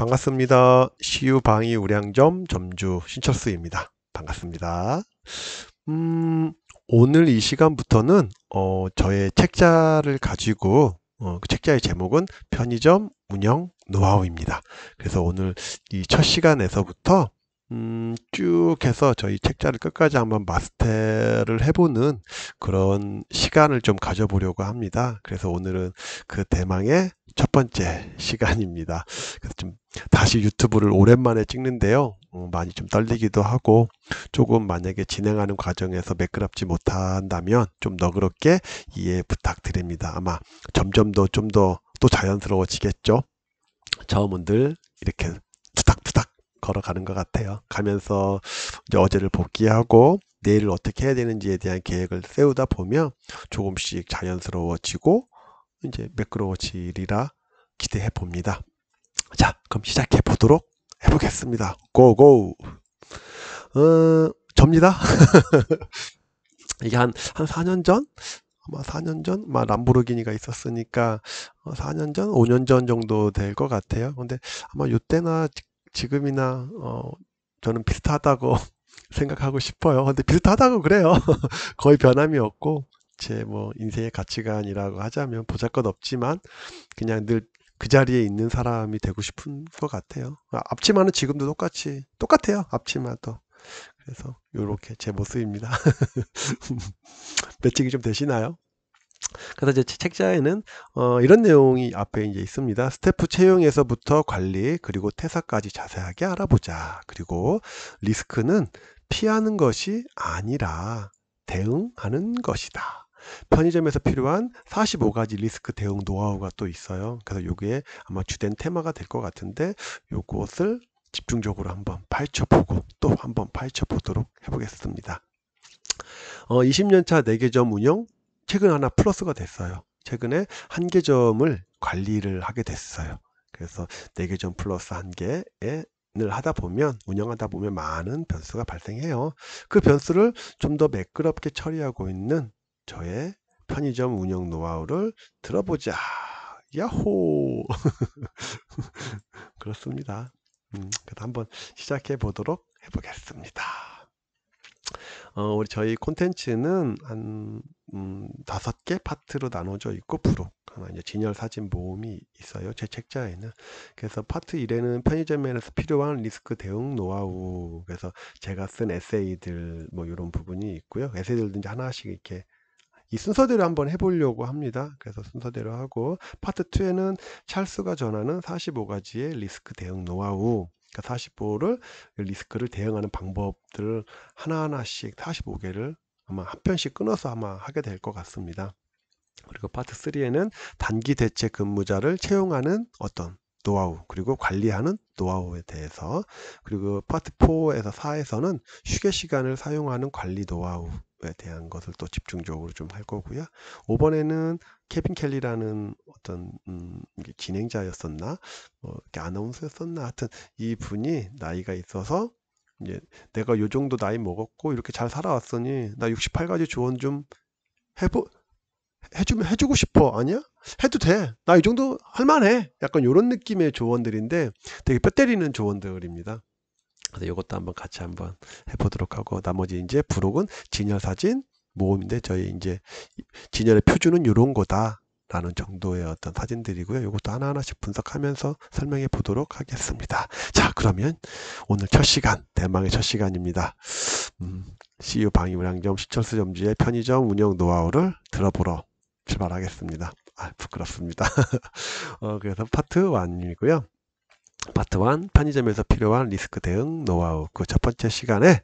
반갑습니다. CU 방위 우량점 점주 신철수입니다. 반갑습니다. 음, 오늘 이 시간부터는 저의 책자를 가지고 그 책자의 제목은 편의점 운영 노하우입니다. 그래서 오늘 이 첫 시간에서부터 쭉 해서 저희 책자를 끝까지 한번 마스터를 해보는 그런 시간을 좀 가져보려고 합니다. 그래서 오늘은 그 대망의 첫 번째 시간입니다. 그래서 좀 다시 유튜브를 오랜만에 찍는데요. 많이 좀 떨리기도 하고 조금 만약에 진행하는 과정에서 매끄럽지 못한다면 좀 너그럽게 이해 부탁드립니다. 아마 점점 더 좀 더 또 자연스러워지겠죠. 처음은 늘 이렇게 투닥투닥 걸어가는 것 같아요. 가면서 이제 어제를 복귀하고 내일을 어떻게 해야 되는지에 대한 계획을 세우다 보면 조금씩 자연스러워지고 이제 매끄러워지리라 기대해 봅니다. 자, 그럼 시작해 보도록 해보겠습니다. 고고. 접니다. 이게 한 4년 전? 아마 4년 전? 아마 람보르기니가 있었으니까 4년 전? 5년 전 정도 될 것 같아요. 근데 아마 이때나 지금이나 저는 비슷하다고 생각하고 싶어요. 근데 비슷하다고 그래요. 거의 변함이 없고 제 뭐 인생의 가치관이라고 하자면 보잘것없지만 그냥 늘 그 자리에 있는 사람이 되고 싶은 것 같아요. 앞치마는 지금도 똑같아요. 앞치마도. 그래서 이렇게 제 모습입니다. 매칭이 좀 되시나요? 그래서 이제 책자에는 이런 내용이 앞에 이제 있습니다. 스태프 채용에서부터 관리 그리고 퇴사까지 자세하게 알아보자. 그리고 리스크는 피하는 것이 아니라 대응하는 것이다. 편의점에서 필요한 45가지 리스크 대응 노하우가 또 있어요. 그래서 이게 아마 주된 테마가 될 것 같은데 요것을 집중적으로 한번 파헤쳐보고 또 한번 파헤쳐보도록 해보겠습니다. 20년차 4개점 운영 최근 하나 플러스가 됐어요. 최근에 1개점을 관리를 하게 됐어요. 그래서 4개점 플러스 1개를 하다 보면 운영하다 보면 많은 변수가 발생해요. 그 변수를 좀 더 매끄럽게 처리하고 있는 저의 편의점 운영 노하우를 들어보자. 야호. 그렇습니다. 그래서 한번 시작해 보도록 해보겠습니다. 우리 저희 콘텐츠는 한 5개 파트로 나눠져 있고 부록 하나 이제 진열 사진 모음이 있어요. 제 책자에는. 그래서 파트 1에는 편의점에서 필요한 리스크 대응 노하우, 그래서 제가 쓴 에세이들 뭐 이런 부분이 있고요. 에세이들도 이제 하나씩 이렇게 이 순서대로 한번 해보려고 합니다. 그래서 순서대로 하고 파트 2에는 찰스가 전하는 45가지의 리스크 대응 노하우, 그러니까 45를 리스크를 대응하는 방법들을 하나하나씩 45개를 아마 한 편씩 끊어서 아마 하게 될 것 같습니다. 그리고 파트 3에는 단기 대체 근무자를 채용하는 어떤 노하우, 그리고 관리하는 노하우에 대해서, 그리고 파트 4에서 4에서는 휴게 시간을 사용하는 관리 노하우에 대한 것을 또 집중적으로 좀 할 거고요. 5번에는 케빈 켈리라는 어떤 진행자였었나 이렇게 아나운서였었나, 하여튼 이 분이 나이가 있어서 이제 내가 요 정도 나이 먹었고 이렇게 잘 살아왔으니 나 68가지 조언 좀 해주고 싶어. 아니야? 해도 돼. 나 이 정도 할만해. 약간 이런 느낌의 조언들인데 되게 뼈 때리는 조언들입니다. 그래서 이것도 한번 같이 한번 해보도록 하고, 나머지 이제 부록은 진열 사진 모음인데 저희 이제 진열의 표준은 이런 거다 라는 정도의 어떤 사진들이고요. 이것도 하나하나씩 분석하면서 설명해 보도록 하겠습니다. 자, 그러면 오늘 첫 시간, 대망의 첫 시간입니다. CU 방위무량점 시철수 점주의 편의점 운영 노하우를 들어보러 출발하겠습니다. 부끄럽습니다. 그래서 파트 1이고요. 파트 1, 편의점에서 필요한 리스크 대응 노하우. 그 첫 번째 시간에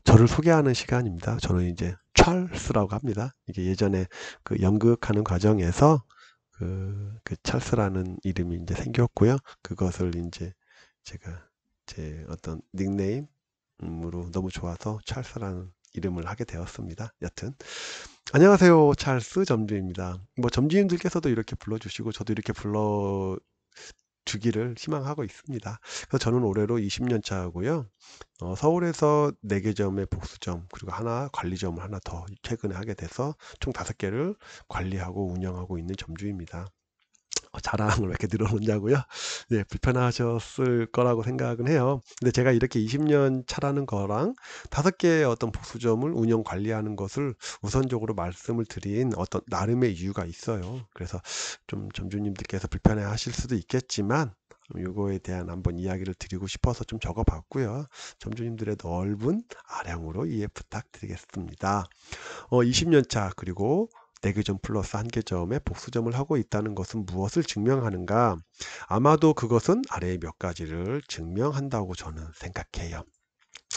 저를 소개하는 시간입니다. 저는 이제 찰스라고 합니다. 이게 예전에 그 연극하는 과정에서 그 찰스라는 이름이 이제 생겼고요. 그것을 이제 제가 제 어떤 닉네임으로 너무 좋아서 찰스라는 이름을 하게 되었습니다. 여튼 안녕하세요, 찰스 점주입니다. 뭐 점주님들께서도 이렇게 불러주시고 저도 이렇게 주기를 희망하고 있습니다. 그래서 저는 올해로 20년 차고요. 서울에서 4개점의 복수점, 그리고 하나 관리점을 하나 더 최근에 하게 돼서 총 5개를 관리하고 운영하고 있는 점주입니다. 자랑을 왜 이렇게 늘어놓냐고요? 네, 불편하셨을 거라고 생각은 해요. 근데 제가 이렇게 20년 차라는 거랑 5개의 어떤 복수점을 운영 관리하는 것을 우선적으로 말씀을 드린 어떤 나름의 이유가 있어요. 그래서 좀 점주님들께서 불편해 하실 수도 있겠지만 요거에 대한 한번 이야기를 드리고 싶어서 좀 적어 봤고요. 점주님들의 넓은 아량으로 이해 부탁드리겠습니다. 20년 차 그리고 4개점 플러스 1개점의 복수점을 하고 있다는 것은 무엇을 증명하는가? 아마도 그것은 아래의 몇 가지를 증명한다고 저는 생각해요.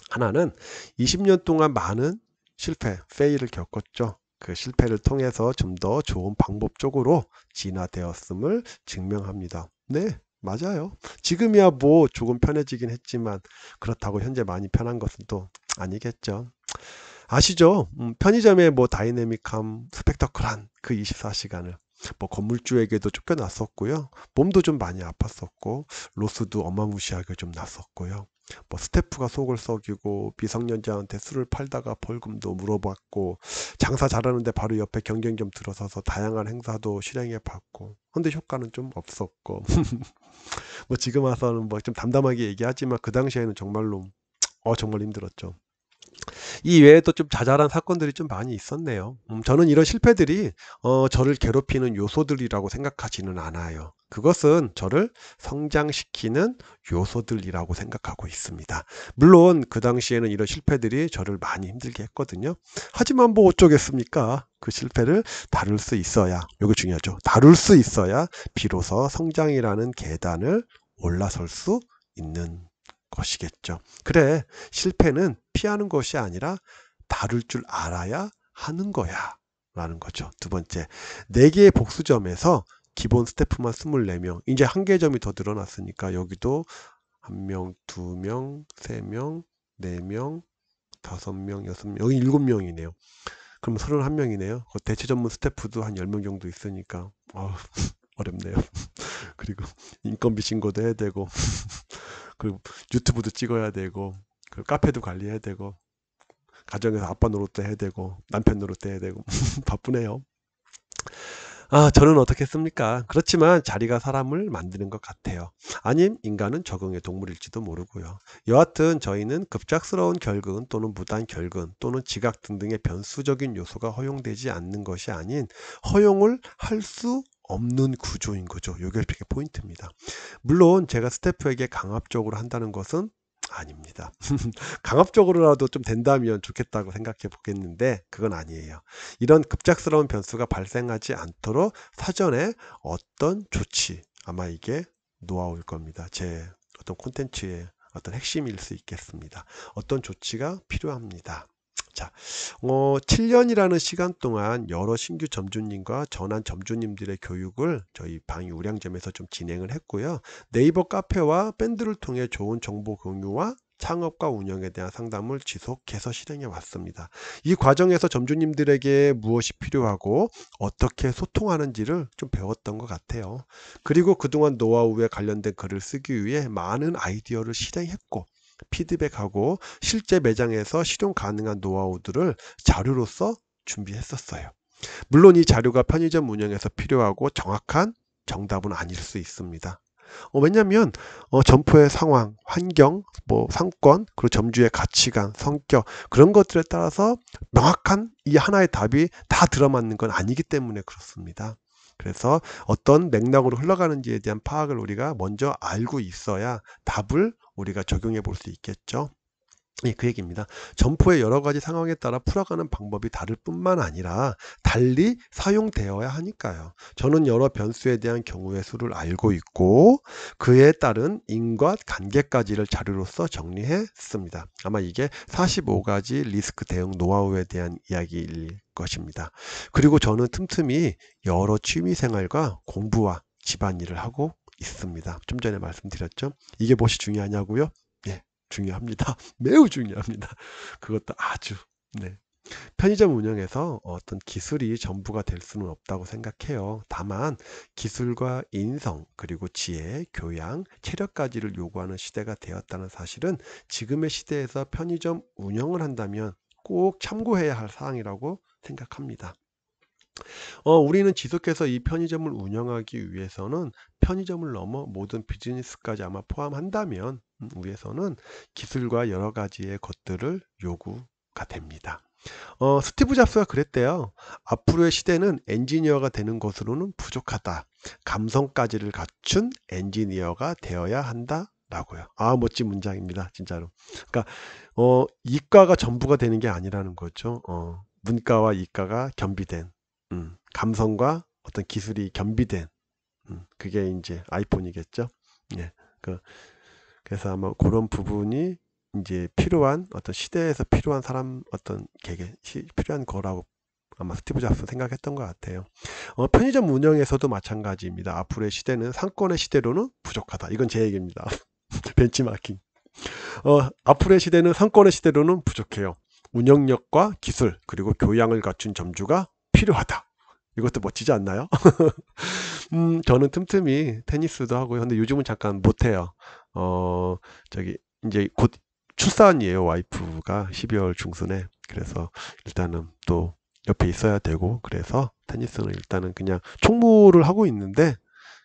하나는 20년 동안 많은 실패, 페일을 겪었죠. 그 실패를 통해서 좀 더 좋은 방법 쪽으로 진화되었음을 증명합니다. 네, 맞아요. 지금이야 뭐 조금 편해지긴 했지만 그렇다고 현재 많이 편한 것은 또 아니겠죠. 아시죠? 편의점의 뭐 다이내믹함, 스펙터클한 그 24시간을 뭐 건물주에게도 쫓겨났었고요. 몸도 좀 많이 아팠었고 로스도 어마무시하게 좀 났었고요. 뭐 스태프가 속을 썩이고 미성년자한테 술을 팔다가 벌금도 물어봤고 장사 잘하는데 바로 옆에 경쟁점 들어서서 다양한 행사도 실행해 봤고 근데 효과는 좀 없었고 뭐 지금 와서는 뭐 좀 담담하게 얘기하지만 그 당시에는 정말로 정말 힘들었죠. 이 외에도 좀 자잘한 사건들이 좀 많이 있었네요. 저는 이런 실패들이 저를 괴롭히는 요소들이라고 생각하지는 않아요. 그것은 저를 성장시키는 요소들이라고 생각하고 있습니다. 물론 그 당시에는 이런 실패들이 저를 많이 힘들게 했거든요. 하지만 뭐 어쩌겠습니까? 그 실패를 다룰 수 있어야, 이거 중요하죠. 다룰 수 있어야 비로소 성장이라는 계단을 올라설 수 있는 것이겠죠. 그래, 실패는 피하는 것이 아니라 다룰 줄 알아야 하는 거야 라는 거죠. 두 번째, 4개의 복수점에서 기본 스태프만 24명, 이제 1개점이 더 늘어났으니까 여기도 1명, 2명, 3명, 4명, 5명, 6명, 여기 7명이네요. 그럼 31명이네요. 대체 전문 스태프도 한 10명 정도 있으니까 어렵네요. 그리고 인건비 신고도 해야 되고 그리고 유튜브도 찍어야 되고 그리고 카페도 관리해야 되고 가정에서 아빠 노릇도 해야 되고 남편 노릇도 해야 되고 바쁘네요. 저는 어떻겠습니까? 그렇지만 자리가 사람을 만드는 것 같아요. 아님 인간은 적응의 동물일지도 모르고요. 여하튼 저희는 급작스러운 결근 또는 무단 결근 또는 지각 등등의 변수적인 요소가 허용되지 않는 것이 아닌 허용을 할 수 없는 구조인 거죠. 이게 이렇게 포인트입니다. 물론 제가 스태프에게 강압적으로 한다는 것은 아닙니다. 강압적으로라도 좀 된다면 좋겠다고 생각해 보겠는데 그건 아니에요. 이런 급작스러운 변수가 발생하지 않도록 사전에 어떤 조치, 아마 이게 노하우일 겁니다. 제 어떤 콘텐츠의 어떤 핵심일 수 있겠습니다. 어떤 조치가 필요합니다. 자, 7년이라는 시간 동안 여러 신규 점주님과 전환 점주님들의 교육을 저희 방위 우량점에서 좀 진행을 했고요. 네이버 카페와 밴드를 통해 좋은 정보 공유와 창업과 운영에 대한 상담을 지속해서 실행해 왔습니다. 이 과정에서 점주님들에게 무엇이 필요하고 어떻게 소통하는지를 좀 배웠던 것 같아요. 그리고 그동안 노하우에 관련된 글을 쓰기 위해 많은 아이디어를 실행했고 피드백하고 실제 매장에서 실용 가능한 노하우들을 자료로서 준비했었어요. 물론 이 자료가 편의점 운영에서 필요하고 정확한 정답은 아닐 수 있습니다. 왜냐하면 점포의 상황, 환경, 뭐 상권, 그리고 점주의 가치관, 성격 그런 것들에 따라서 명확한 이 하나의 답이 다 들어맞는 건 아니기 때문에 그렇습니다. 그래서 어떤 맥락으로 흘러가는지에 대한 파악을 우리가 먼저 알고 있어야 답을 우리가 적용해 볼 수 있겠죠. 예, 그 얘기입니다. 점포의 여러 가지 상황에 따라 풀어가는 방법이 다를 뿐만 아니라 달리 사용되어야 하니까요. 저는 여러 변수에 대한 경우의 수를 알고 있고 그에 따른 인과 관계까지를 자료로서 정리했습니다. 아마 이게 45가지 리스크 대응 노하우에 대한 이야기일 것입니다. 그리고 저는 틈틈이 여러 취미생활과 공부와 집안일을 하고 있습니다. 좀 전에 말씀드렸죠. 이게 무엇이 중요하냐고요? 예, 중요합니다. 매우 중요합니다. 그것도 아주. 네. 편의점 운영에서 어떤 기술이 전부가 될 수는 없다고 생각해요. 다만 기술과 인성, 그리고 지혜, 교양, 체력까지를 요구하는 시대가 되었다는 사실은 지금의 시대에서 편의점 운영을 한다면 꼭 참고해야 할 사항이라고 생각합니다. 우리는 지속해서 이 편의점을 운영하기 위해서는 편의점을 넘어 모든 비즈니스까지 아마 포함한다면 위해서는 기술과 여러 가지의 것들을 요구가 됩니다. 스티브 잡스가 그랬대요. 앞으로의 시대는 엔지니어가 되는 것으로는 부족하다. 감성까지를 갖춘 엔지니어가 되어야 한다. 라고요. 아, 멋진 문장입니다. 진짜로. 그러니까 이과가 전부가 되는 게 아니라는 거죠. 문과와 이과가 겸비된 감성과 어떤 기술이 겸비된 그게 이제 아이폰이겠죠. 예. 그래서 아마 그런 부분이 이제 필요한 어떤 시대에서 필요한 사람 어떤 개개 필요한 거라고 아마 스티브 잡스 생각했던 것 같아요. 편의점 운영에서도 마찬가지입니다. 앞으로의 시대는 상권의 시대로는 부족하다. 이건 제 얘기입니다. 벤치마킹. 앞으로의 시대는 상권의 시대로는 부족해요. 운영력과 기술 그리고 교양을 갖춘 점주가 필요하다. 이것도 멋지지 않나요? 저는 틈틈이 테니스도 하고요. 근데 요즘은 잠깐 못해요. 저기 이제 곧 출산이에요. 와이프가 12월 중순에. 그래서 일단은 또 옆에 있어야 되고 그래서 테니스는 일단은 그냥 총무를 하고 있는데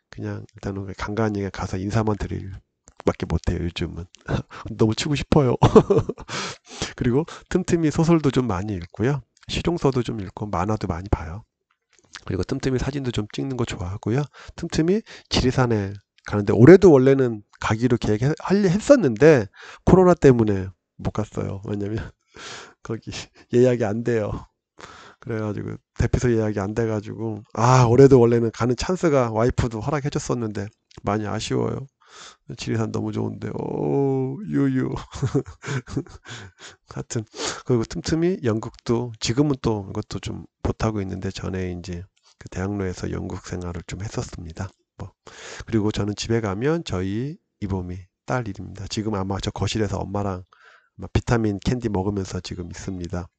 그냥 일단은 간간히 가서 인사만 드릴 밖에 못해요. 요즘은 너무 치고 싶어요. 그리고 틈틈이 소설도 좀 많이 읽고요. 실용서도 좀 읽고 만화도 많이 봐요. 그리고 틈틈이 사진도 좀 찍는 거 좋아하고요. 틈틈이 지리산에 가는데 올해도 원래는 가기로 했었는데 코로나 때문에 못 갔어요. 왜냐면 거기 예약이 안 돼요. 그래가지고 대피소 예약이 안 돼가지고 올해도 원래는 가는 찬스가 와이프도 허락해 줬었는데 많이 아쉬워요. 지리산 너무 좋은데 오 유유 하여튼 그리고 틈틈이 연극도 지금은 또 이것도 좀 못하고 있는데 전에 이제 그 대학로에서 연극 생활을 좀 했었습니다. 뭐 그리고 저는 집에 가면 저희 이봄이 딸 일입니다. 지금 아마 저 거실에서 엄마랑 아마 비타민 캔디 먹으면서 지금 있습니다.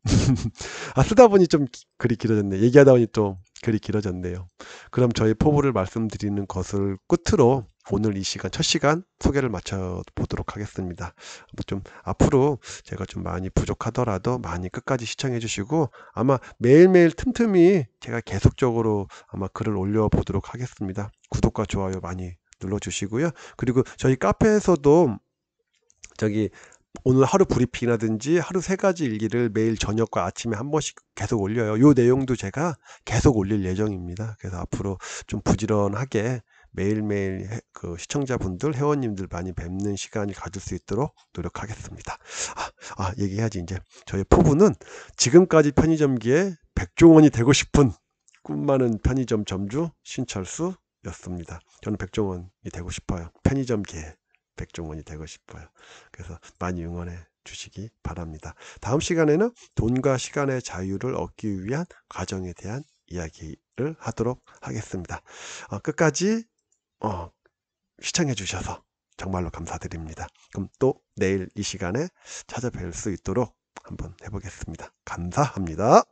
쓰다 보니 좀 글이 길어졌네. 얘기하다 보니 또 글이 길어졌네요. 그럼 저희 포부를 말씀드리는 것을 끝으로 오늘 이 시간, 첫 시간 소개를 마쳐 보도록 하겠습니다. 좀 앞으로 제가 좀 많이 부족하더라도 많이 끝까지 시청해 주시고 아마 매일매일 틈틈이 제가 계속적으로 아마 글을 올려 보도록 하겠습니다. 구독과 좋아요 많이 눌러 주시고요. 그리고 저희 카페에서도 저기 오늘 하루 브리핑이라든지 하루 3가지 일기를 매일 저녁과 아침에 한 번씩 계속 올려요. 요 내용도 제가 계속 올릴 예정입니다. 그래서 앞으로 좀 부지런하게 매일매일 그 시청자분들, 회원님들 많이 뵙는 시간이 가질 수 있도록 노력하겠습니다. 얘기해야지 이제. 저희 포부는 지금까지 편의점기에 백종원이 되고 싶은 꿈 많은 편의점 점주 신철수였습니다. 저는 백종원이 되고 싶어요. 편의점기에 백종원이 되고 싶어요. 그래서 많이 응원해 주시기 바랍니다. 다음 시간에는 돈과 시간의 자유를 얻기 위한 과정에 대한 이야기를 하도록 하겠습니다. 끝까지 시청해 주셔서 정말로 감사드립니다. 그럼 또 내일 이 시간에 찾아뵐 수 있도록 한번 해보겠습니다. 감사합니다.